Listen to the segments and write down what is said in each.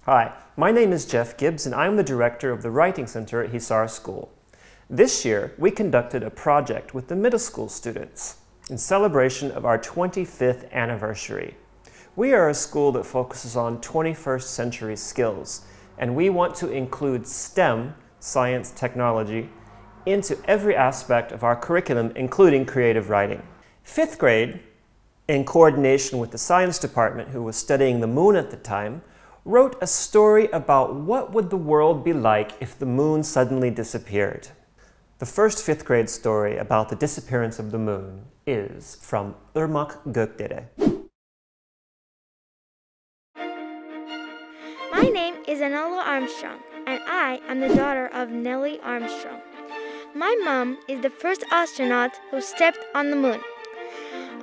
Hi, my name is Jeff Gibbs and I'm the director of the Writing Center at Hisar School. This year, we conducted a project with the middle school students in celebration of our 25th anniversary. We are a school that focuses on 21st century skills, and we want to include STEM, science, technology, into every aspect of our curriculum, including creative writing. Fifth grade, in coordination with the science department who was studying the moon at the time, wrote a story about what would the world be like if the moon suddenly disappeared. The first fifth grade story about the disappearance of the moon is from Irmak Gökdere. My name is Anala Armstrong, and I am the daughter of Nellie Armstrong. My mom is the first astronaut who stepped on the moon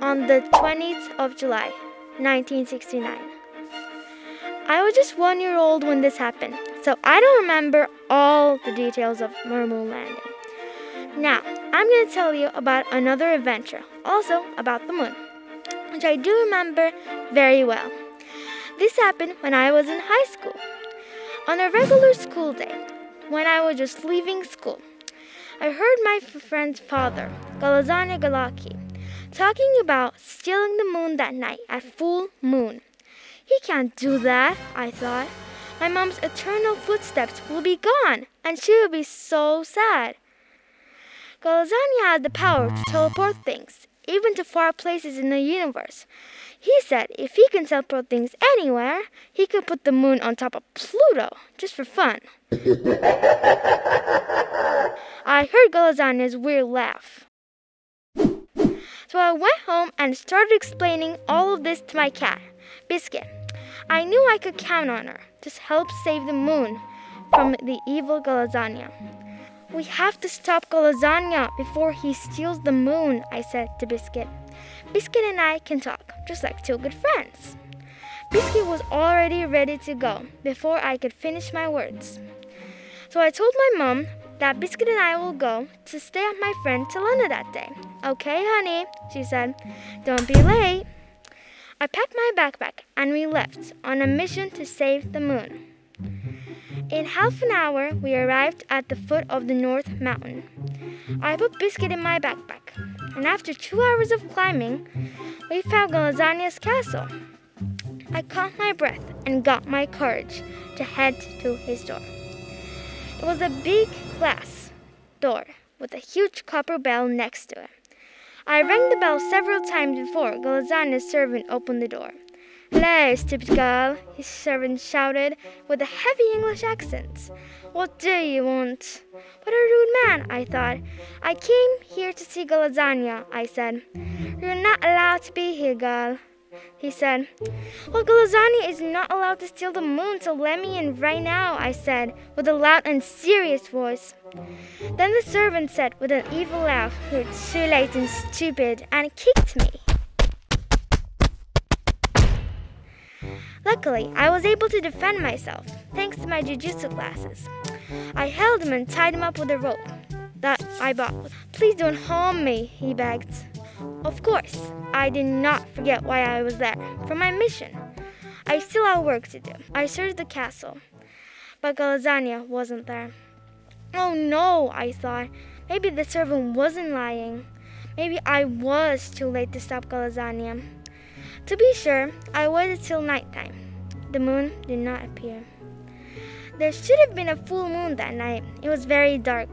on the 20th of July, 1969. I was just 1 year old when this happened, so I don't remember all the details of our moon landing. Now, I'm going to tell you about another adventure, also about the moon, which I do remember very well. This happened when I was in high school. On a regular school day, when I was just leaving school, I heard my friend's father, Galazanya Galaki, talking about stealing the moon that night at full moon. He can't do that, I thought. My mom's eternal footsteps will be gone, and she will be so sad. Galazanya had the power to teleport things, even to far places in the universe. He said if he can teleport things anywhere, he could put the moon on top of Pluto, just for fun. I heard Galazanya's weird laugh. So I went home and started explaining all of this to my cat, Biscuit. I knew I could count on her to help save the moon from the evil Galazanya. We have to stop Galazanya before he steals the moon, I said to Biscuit. Biscuit and I can talk, just like two good friends. Biscuit was already ready to go before I could finish my words. So I told my mom that Biscuit and I will go to stay at my friend Yılını that day. Okay, honey, she said. Don't be late. I packed my backpack and we left on a mission to save the moon. In half an hour, we arrived at the foot of the North Mountain. I put Biscuit in my backpack, and after 2 hours of climbing, we found Galazanya's castle. I caught my breath and got my courage to head to his door. It was a big glass door with a huge copper bell next to it. I rang the bell several times before Galazanya's servant opened the door. "Hello, stupid girl," his servant shouted with a heavy English accent. "What do you want?" What a rude man, I thought. "I came here to see Galazanya," I said. "You're not allowed to be here, girl," he said. "Well, Galazanya is not allowed to steal the moon, so let me in right now," I said, with a loud and serious voice. Then the servant said with an evil laugh, "You're too late and stupid," and kicked me. Luckily, I was able to defend myself, thanks to my jujutsu classes. I held him and tied him up with a rope that I bought. "Please don't harm me," he begged. Of course, I did not forget why I was there, for my mission. I still had work to do. I searched the castle, but Galazanya wasn't there. Oh no, I thought. Maybe the servant wasn't lying. Maybe I was too late to stop Galazanya. To be sure, I waited till nighttime. The moon did not appear. There should have been a full moon that night. It was very dark,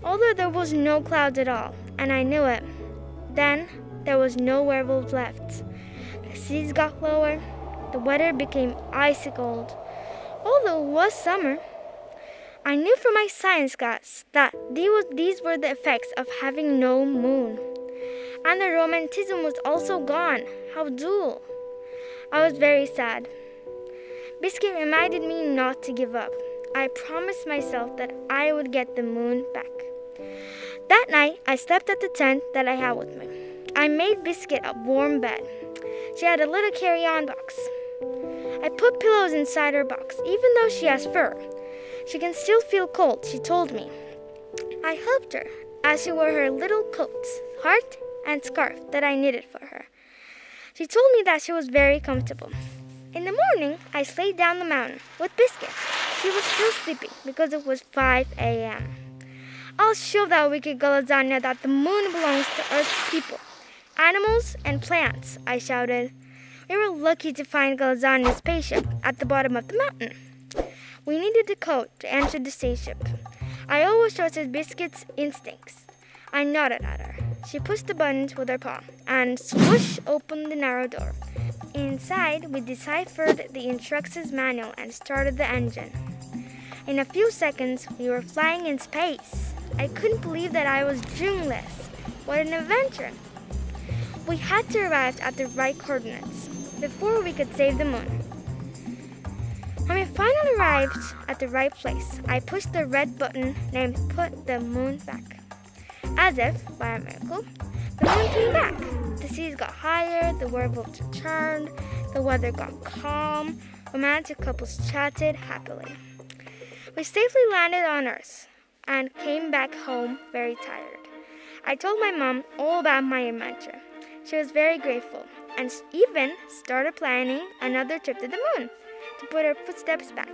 although there was no clouds at all, and I knew it. Then there was no werewolves left. The seas got lower. The weather became icy cold, although it was summer. I knew from my science class that these were the effects of having no moon. And the romanticism was also gone. How dull. I was very sad. Biscuit reminded me not to give up. I promised myself that I would get the moon back. That night, I slept at the tent that I had with me. I made Biscuit a warm bed. She had a little carry-on box. I put pillows inside her box, even though she has fur. She can still feel cold, she told me. I helped her as she wore her little coat, heart, and scarf that I knitted for her. She told me that she was very comfortable. In the morning, I slayed down the mountain with Biscuit. She was still sleeping because it was 5 a.m. I'll show that wicked girl lasagna that the moon belongs to Earth's people, animals, and plants, I shouted. We were lucky to find lasagna's spaceship at the bottom of the mountain. We needed the code to enter the spaceship. I always trusted Biscuit's instincts. I nodded at her. She pushed the buttons with her paw and swoosh opened the narrow door. Inside, we deciphered the instructions manual and started the engine. In a few seconds, we were flying in space. I couldn't believe that I was dreamless. What an adventure! We had to arrive at the right coordinates before we could save the moon. When we finally arrived at the right place, I pushed the red button named Put the Moon Back. As if, by a miracle, the moon came back. The seas got higher, the werewolves returned, the weather got calm, romantic couples chatted happily. We safely landed on Earth and came back home very tired. I told my mom all about my adventure. She was very grateful and even started planning another trip to the moon to put her footsteps back.